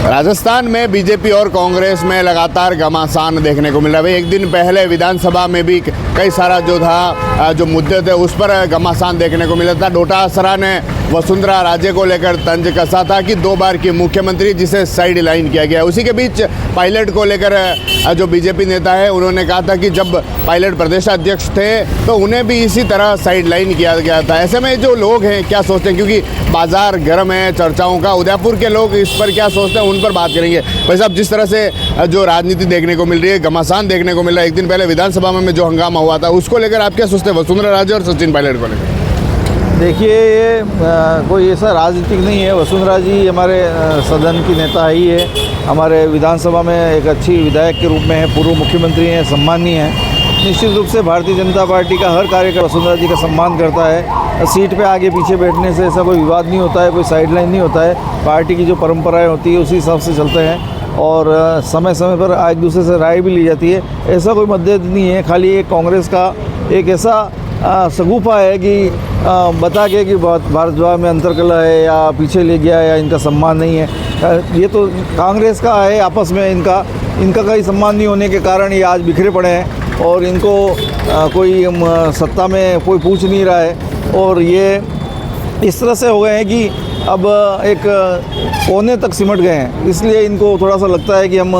राजस्थान में बीजेपी और कांग्रेस में लगातार घमासान देखने को मिल रहा है। एक दिन पहले विधानसभा में भी कई सारा जो मुद्दे थे उस पर घमासान देखने को मिला था। डोटासरा ने वसुंधरा राजे को लेकर तंज कसा था कि 2 बार की मुख्यमंत्री जिसे साइड लाइन किया गया। उसी के बीच पायलट को लेकर जो बीजेपी नेता है उन्होंने कहा था कि जब पायलट प्रदेशाध्यक्ष थे तो उन्हें भी इसी तरह साइड लाइन किया गया था। ऐसे में जो लोग हैं क्या सोचते हैं, क्योंकि बाजार गर्म है चर्चाओं का, उदयपुर के लोग इस पर क्या सोचते हैं उन पर बात करेंगे। भाई साहब, जिस तरह से जो राजनीति देखने को मिल रही है, घमासान देखने को मिल रहा है, एक दिन पहले विधानसभा में जो हंगामा हुआ था उसको लेकर आप क्या सोचते हैं, वसुंधरा राजे और सचिन पायलट को लेकर? देखिए, ये कोई ऐसा राजनीतिक नहीं है। वसुंधरा जी हमारे सदन की नेता ही है, हमारे विधानसभा में एक अच्छी विधायक के रूप में है, पूर्व मुख्यमंत्री हैं, सम्मानीय है। निश्चित रूप से भारतीय जनता पार्टी का हर कार्यकर्ता वसुंधरा जी का सम्मान करता है। सीट पे आगे पीछे बैठने से ऐसा कोई विवाद नहीं होता है, कोई साइडलाइन नहीं होता है। पार्टी की जो परंपराएं होती है उसी हिसाब से चलते हैं और समय समय पर एक दूसरे से राय भी ली जाती है। ऐसा कोई मतभेद नहीं है। खाली एक कांग्रेस का एक ऐसा सगुफा है कि बता के कि भारद्वाज में अंतरकलह है या पीछे ले गया या इनका सम्मान नहीं है। ये तो कांग्रेस का है, आपस में इनका कोई सम्मान नहीं होने के कारण ये आज बिखरे पड़े हैं और इनको कोई सत्ता में कोई पूछ नहीं रहा है। और ये इस तरह से हो गए हैं कि अब एक कोने तक सिमट गए हैं। इसलिए इनको थोड़ा सा लगता है कि हम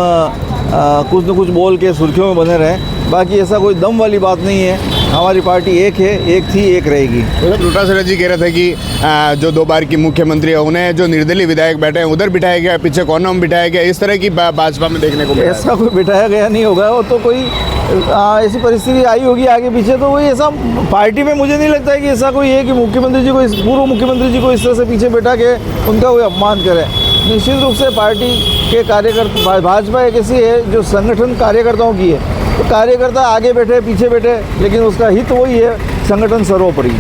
कुछ न कुछ बोल के सुर्खियों में बने रहें। बाकी ऐसा कोई दम वाली बात नहीं है। हमारी पार्टी एक है, एक थी, एक रहेगी। डोटासरा जी कह रहे थे कि जो 2 बार की मुख्यमंत्री है उन्हें जो निर्दलीय विधायक बैठे हैं उधर बिठाया गया, पीछे कोने में बिठाया गया, इस तरह की भाजपा में देखने को मिला। ऐसा कोई बिठाया गया नहीं होगा। वो तो कोई ऐसी परिस्थिति आई होगी आगे पीछे, तो वही ऐसा पार्टी में मुझे नहीं लगता है कि ऐसा कोई है कि मुख्यमंत्री जी को, पूर्व मुख्यमंत्री जी को इस तरह से पीछे बैठा के उनका कोई अपमान करे। निश्चित रूप से पार्टी के कार्यकर्ता, भाजपा एक ऐसी है जो संगठन कार्यकर्ताओं की है, तो कार्यकर्ता आगे बैठे पीछे बैठे, लेकिन उसका हित वही है, संगठन सर्वोपरि।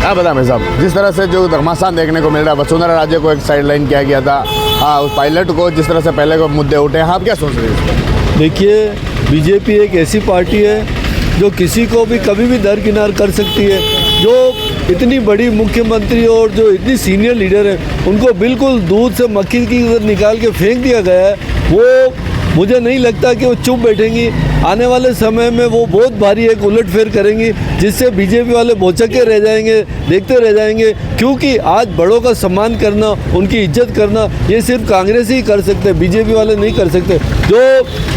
हाँ बता भाई साहब, जिस तरह से जो घमासान देखने को मिल रहा है, वसुंधरा राजे को एक साइड लाइन किया गया था, उस पायलट को जिस तरह से पहले को मुद्दे उठे हैं, आप क्या सोच रहे हैं? देखिए, बीजेपी एक ऐसी पार्टी है जो किसी को भी कभी भी दरकिनार कर सकती है। जो इतनी बड़ी मुख्यमंत्री और जो इतनी सीनियर लीडर है उनको बिल्कुल दूध से मक्खी की निकाल के फेंक दिया गया है। वो मुझे नहीं लगता कि वो चुप बैठेंगी। आने वाले समय में वो बहुत भारी एक उलटफेर करेंगी जिससे बीजेपी वाले भौचक्के रह जाएंगे, देखते रह जाएंगे। क्योंकि आज बड़ों का सम्मान करना, उनकी इज्जत करना, ये सिर्फ कांग्रेस ही कर सकते, बीजेपी वाले नहीं कर सकते। जो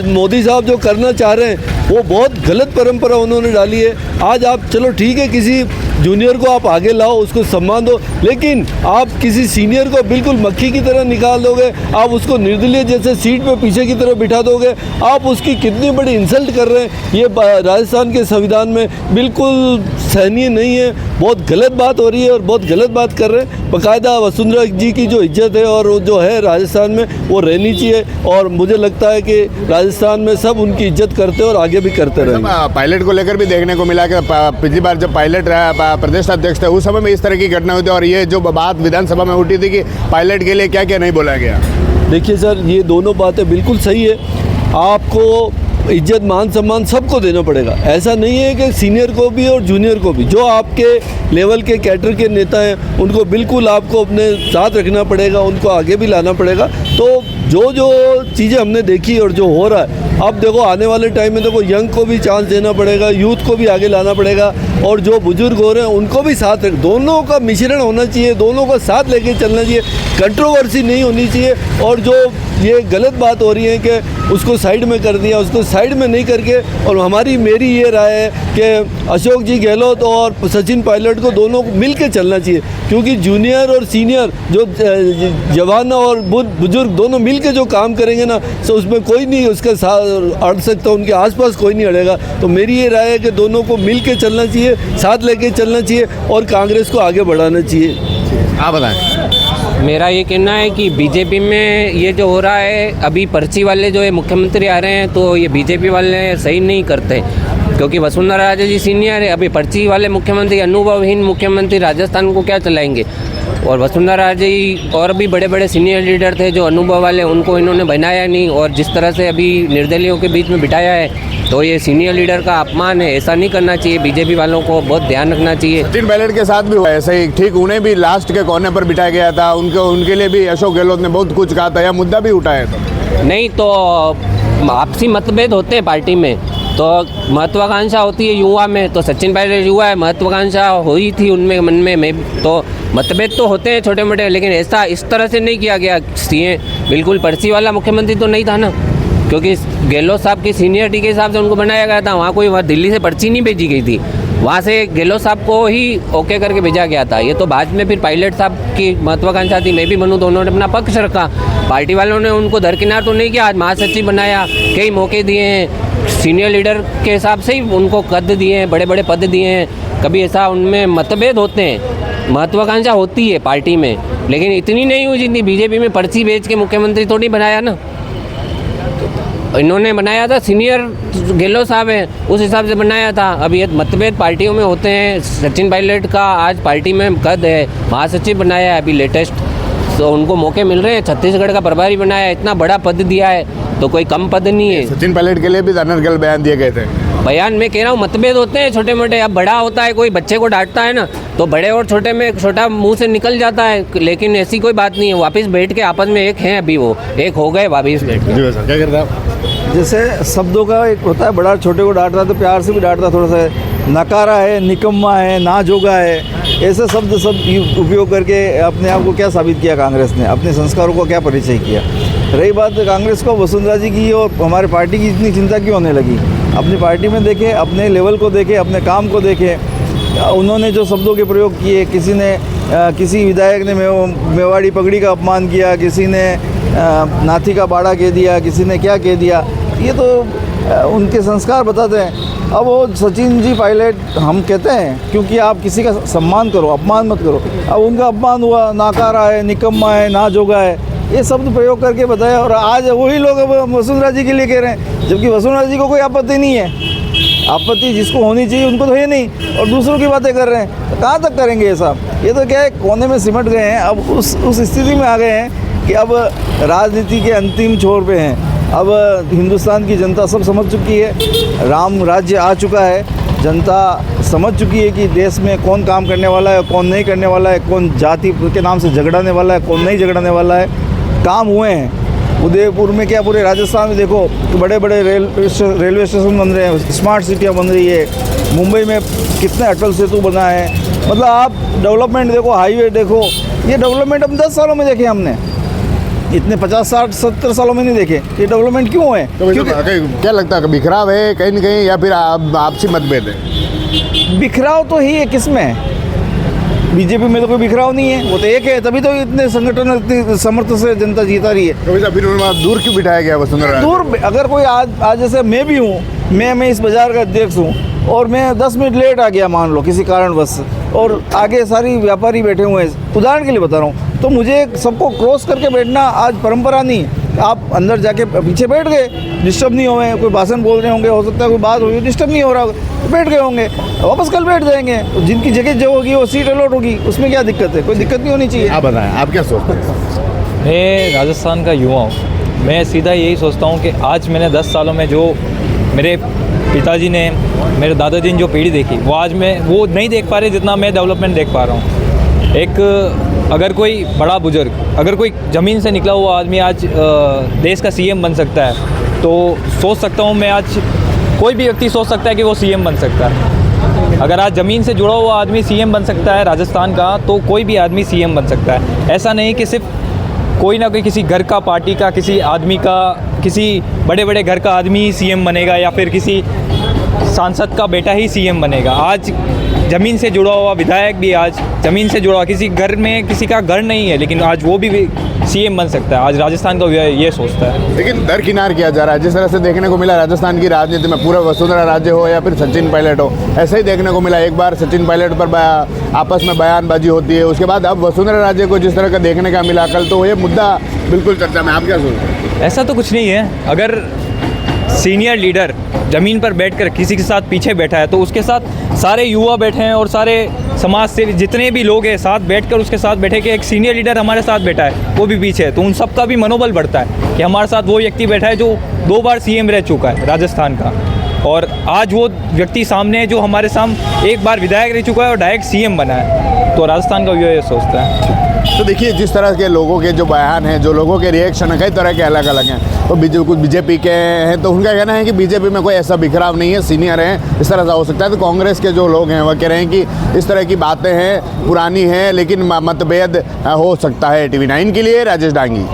मोदी साहब जो करना चाह रहे हैं वो बहुत गलत परंपरा उन्होंने डाली है। आज आप चलो ठीक है, किसी जूनियर को आप आगे लाओ, उसको सम्मान दो, लेकिन आप किसी सीनियर को बिल्कुल मक्खी की तरह निकाल दोगे, आप उसको निर्दलीय जैसे सीट पे पीछे की तरफ बिठा दोगे, आप उसकी कितनी बड़ी इंसल्ट कर रहे हैं। ये राजस्थान के संविधान में बिल्कुल सहनीय नहीं है। बहुत गलत बात हो रही है और बहुत गलत बात कर रहे हैं। बाकायदा वसुंधरा जी की जो इज्जत है और जो है राजस्थान में वो रहनी चाहिए और मुझे लगता है कि राजस्थान में सब उनकी इज्जत करते हैं और आगे भी करते रहेंगे। पायलट को लेकर भी देखने को मिला कि पिछली बार जब पायलट प्रदेश अध्यक्ष थे उस समय में इस तरह की घटना हुई थी और ये जो बात विधानसभा में उठी थी कि पायलट के लिए क्या क्या नहीं बोला गया। देखिए सर, ये दोनों बातें बिल्कुल सही है। आपको इज्जत मान सम्मान सबको देना पड़ेगा। ऐसा नहीं है कि सीनियर को भी और जूनियर को भी। जो आपके लेवल के कैडर के नेता हैं उनको बिल्कुल आपको अपने साथ रखना पड़ेगा, उनको आगे भी लाना पड़ेगा। तो जो जो चीज़ें हमने देखी और जो हो रहा है, अब देखो आने वाले टाइम में देखो यंग को भी चांस देना पड़ेगा, यूथ को भी आगे लाना पड़ेगा और जो बुजुर्ग हो रहे हैं उनको भी साथ रख, दोनों का मिश्रण होना चाहिए, दोनों का साथ लेके चलना चाहिए। कंट्रोवर्सी नहीं होनी चाहिए। और जो ये गलत बात हो रही है कि उसको साइड में कर दिया, उसको साइड में नहीं करके, और मेरी ये राय है कि अशोक जी गहलोत और सचिन पायलट को दोनों को मिल के चलना चाहिए। क्योंकि जूनियर और सीनियर जो जवान और बुजुर्ग दोनों मिल के जो काम करेंगे ना, तो उसमें कोई नहीं उसका साथ अड़ सकता, उनके आसपास कोई नहीं अड़ेगा। तो मेरी ये राय है कि दोनों को मिल के चलना चाहिए, साथ लेके चलना चाहिए और कांग्रेस को आगे बढ़ाना चाहिए। आप बताएं। मेरा ये कहना है कि बीजेपी में ये जो हो रहा है, अभी पर्ची वाले जो है मुख्यमंत्री आ रहे हैं, तो ये बीजेपी वाले सही नहीं करते। क्योंकि वसुंधरा राजे जी सीनियर है, अभी पर्ची वाले मुख्यमंत्री, अनुभवहीन मुख्यमंत्री राजस्थान को क्या चलाएंगे। और वसुंधरा राजे जी और भी बड़े बड़े सीनियर लीडर थे जो अनुभव वाले, उनको इन्होंने बनाया नहीं। और जिस तरह से अभी निर्दलियों के बीच में बिठाया है तो ये सीनियर लीडर का अपमान है, ऐसा नहीं करना चाहिए। बीजेपी वालों को बहुत ध्यान रखना चाहिए। सचिन पायलट के साथ भी हुआ ऐसे ही, ठीक उन्हें भी लास्ट के कोने पर बिठाया गया था, उनके लिए भी अशोक गहलोत ने बहुत कुछ कहा था, यह मुद्दा भी उठाया था। नहीं तो आपसी मतभेद होते हैं पार्टी में, तो महत्वाकांक्षा होती है युवा में, तो सचिन पायलट युवा है, महत्वाकांक्षा हुई थी उनमें मन में तो मतभेद तो होते हैं छोटे मोटे, लेकिन ऐसा इस तरह से नहीं किया गया। सीएम बिल्कुल पर्ची वाला मुख्यमंत्री तो नहीं था ना, क्योंकि गहलोत साहब की सीनियरिटी के हिसाब से उनको बनाया गया था। वहाँ कोई दिल्ली से पर्ची नहीं भेजी गई थी, वहाँ से गहलोत साहब को ही ओके करके भेजा गया था। ये तो बाद में फिर पायलट साहब की महत्वाकांक्षा थी, मैं भी बनूँ, तो उन्होंने अपना पक्ष रखा। पार्टी वालों ने उनको दरकिनार तो नहीं किया, आज महासचिव बनाया, कई मौके दिए हैं, सीनियर लीडर के हिसाब से ही उनको कद दिए हैं, बड़े बड़े पद दिए हैं। कभी ऐसा उनमें मतभेद होते हैं, महत्वाकांक्षा होती है पार्टी में, लेकिन इतनी नहीं हुई जितनी बीजेपी में पर्ची बेच के मुख्यमंत्री तो नहीं बनाया ना। इन्होंने बनाया था, सीनियर गहलोत साहब हैं, उस हिसाब से बनाया था। अभी ये मतभेद पार्टियों में होते हैं। सचिन पायलट का आज पार्टी में कद है, महासचिव बनाया है अभी लेटेस्ट, तो उनको मौके मिल रहे हैं। छत्तीसगढ़ का प्रभारी बनाया है, इतना बड़ा पद दिया है, तो कोई कम पद नहीं है। सचिन पायलट के लिए भी अनर्गल बयान दिए गए थे। बयान में कह रहा हूँ, मतभेद होते हैं छोटे मोटे। अब बड़ा होता है, कोई बच्चे को डांटता है ना, तो बड़े और छोटे में छोटा मुंह से निकल जाता है, लेकिन ऐसी कोई बात नहीं है। वापस बैठ के आपस में एक हैं, अभी वो एक हो गए वापस बैठ के। जी सर, क्या कर रहे हैं आप? जैसे शब्दों का एक होता है, बड़ा छोटे को डांट रहा है तो प्यार से भी डांटता, थोड़ा सा नकारा है, निकम्मा है, नाजोगा है, ऐसे शब्द सब उपयोग करके अपने आप को क्या साबित किया कांग्रेस ने, अपने संस्कारों को क्या परिचय किया। रही बात कांग्रेस को वसुंधरा जी की और हमारे पार्टी की इतनी चिंता क्यों होने लगी, अपनी पार्टी में देखे, अपने लेवल को देखे, अपने काम को देखे। उन्होंने जो शब्दों के प्रयोग किए, किसी ने किसी विधायक ने मेवाड़ी पगड़ी का अपमान किया, किसी ने नाथी का बाड़ा कह दिया, किसी ने क्या कह दिया, ये तो उनके संस्कार बताते हैं। अब वो सचिन जी पायलट हम कहते हैं क्योंकि आप किसी का सम्मान करो, अपमान मत करो। अब उनका अपमान हुआ, नाकारा है, निकम्मा है, नाजोगा है, ये शब्द प्रयोग करके बताया, और आज वही लोग अब वसुंधरा जी के लिए कह रहे हैं, जबकि वसुंधरा जी को कोई आपत्ति नहीं है। आपत्ति जिसको होनी चाहिए उनको तो है नहीं, और दूसरों की बातें कर रहे हैं, तो कहाँ तक करेंगे ये साहब। ये तो क्या है, कोने में सिमट गए हैं। अब उस स्थिति में आ गए हैं कि अब राजनीति के अंतिम छोर पे हैं। अब हिंदुस्तान की जनता सब समझ चुकी है, राम राज्य आ चुका है, जनता समझ चुकी है कि देश में कौन काम करने वाला है, कौन नहीं करने वाला है, कौन जाति के नाम से झगड़ाने वाला है, कौन नहीं झगड़ाने वाला है। काम हुए हैं उदयपुर में, क्या पूरे राजस्थान में देखो तो बड़े बड़े रेलवे स्टेशन बन रहे हैं, स्मार्ट सिटियाँ बन रही है। मुंबई में कितने अटल सेतु बना है, मतलब आप डेवलपमेंट देखो, हाईवे देखो, ये डेवलपमेंट हम 10 सालों में देखे, हमने इतने 50, 60, 70 सालों में नहीं देखे। ये डेवलपमेंट क्यों है? तो क्या लगता है, बिखराव है कहीं न कहीं, या फिर आपसी मतभेद है? बिखराव तो ही है, किसमें है? बीजेपी में तो कोई बिखराव नहीं है, वो तो एक है, तभी तो इतने संगठन इतनी समर्थ से जनता जीता रही है। तो फिर दूर क्यों बिठाया गया वसुंधरा? दूर अगर कोई आज जैसे मैं भी हूँ, मैं इस बाज़ार का अध्यक्ष हूँ, और मैं 10 मिनट लेट आ गया मान लो किसी कारणवश, और आगे सारी व्यापारी बैठे हुए हैं, उदाहरण के लिए बता रहा हूँ, तो मुझे सबको क्रॉस करके बैठना आज परंपरा नहीं। आप अंदर जाके पीछे बैठ गए, डिस्टर्ब नहीं हुए, कोई भाषण बोल रहे होंगे, हो सकता है कोई बात हुई, डिस्टर्ब नहीं हो रहा, बैठ गए होंगे, वापस कल बैठ जाएंगे। जिनकी जगह जो होगी वो सीट अलॉट होगी, उसमें क्या दिक्कत है? कोई दिक्कत नहीं होनी चाहिए। आप बताएं, आप क्या सोचते हैं? मैं राजस्थान का युवा हूँ, मैं सीधा यही सोचता हूँ कि आज मैंने 10 सालों में जो मेरे पिताजी ने, मेरे दादाजी ने जो पीढ़ी देखी, वो आज मैं वो नहीं देख पा रहे जितना मैं डेवलपमेंट देख पा रहा हूँ। एक अगर कोई बड़ा बुजुर्ग, अगर कोई ज़मीन से निकला हुआ आदमी आज देश का सीएम बन सकता है, तो सोच सकता हूँ मैं, आज कोई भी व्यक्ति सोच सकता है कि वो सीएम बन सकता है। अगर आज ज़मीन से जुड़ा हुआ आदमी सीएम बन सकता है राजस्थान का, तो कोई भी आदमी सीएम बन सकता है। ऐसा नहीं कि सिर्फ कोई ना कोई किसी घर का, पार्टी का, किसी आदमी का, किसी बड़े बड़े घर का आदमी ही सीएम बनेगा, या फिर किसी सांसद का बेटा ही सीएम बनेगा। आज ज़मीन से जुड़ा हुआ विधायक भी, आज ज़मीन से जुड़ा, किसी घर में किसी का घर नहीं है, लेकिन आज वो भी सीएम बन सकता है। आज राजस्थान का ये सोचता है। लेकिन दरकिनार किया जा रहा है, जिस तरह से देखने को मिला राजस्थान की राजनीति में, पूरा वसुंधरा राज्य हो या फिर सचिन पायलट हो, ऐसा ही देखने को मिला। एक बार सचिन पायलट पर आपस में बयानबाजी होती है, उसके बाद अब वसुंधरा राज्य को जिस तरह का देखने का मिला कल, तो ये मुद्दा बिल्कुल चर्चा में। आप क्या सोचते हैं? ऐसा तो कुछ नहीं है। अगर सीनियर लीडर ज़मीन पर बैठकर किसी के साथ पीछे बैठा है, तो उसके साथ सारे युवा बैठे हैं और सारे समाज से जितने भी लोग हैं साथ बैठकर उसके साथ बैठे कि एक सीनियर लीडर हमारे साथ बैठा है, वो भी पीछे है, तो उन सबका भी मनोबल बढ़ता है कि हमारे साथ वो व्यक्ति बैठा है जो 2 बार सीएम रह चुका है राजस्थान का। और आज वो व्यक्ति सामने है जो हमारे सामने एक बार विधायक रह चुका है और डायरेक्ट सीएम बना है। तो राजस्थान का व्यू ये सोचता है। तो देखिए जिस तरह के लोगों के जो बयान हैं, जो लोगों के रिएक्शन है, कई तरह के अलग अलग हैं। तो कुछ बीजेपी के हैं तो उनका कहना है कि बीजेपी में कोई ऐसा बिखराव नहीं है, सीनियर हैं, इस तरह से हो सकता है। तो कांग्रेस के जो लोग हैं वह कह रहे हैं कि इस तरह की बातें हैं, पुरानी हैं, लेकिन मतभेद हो सकता है। TV9 के लिए राजेश डांगी।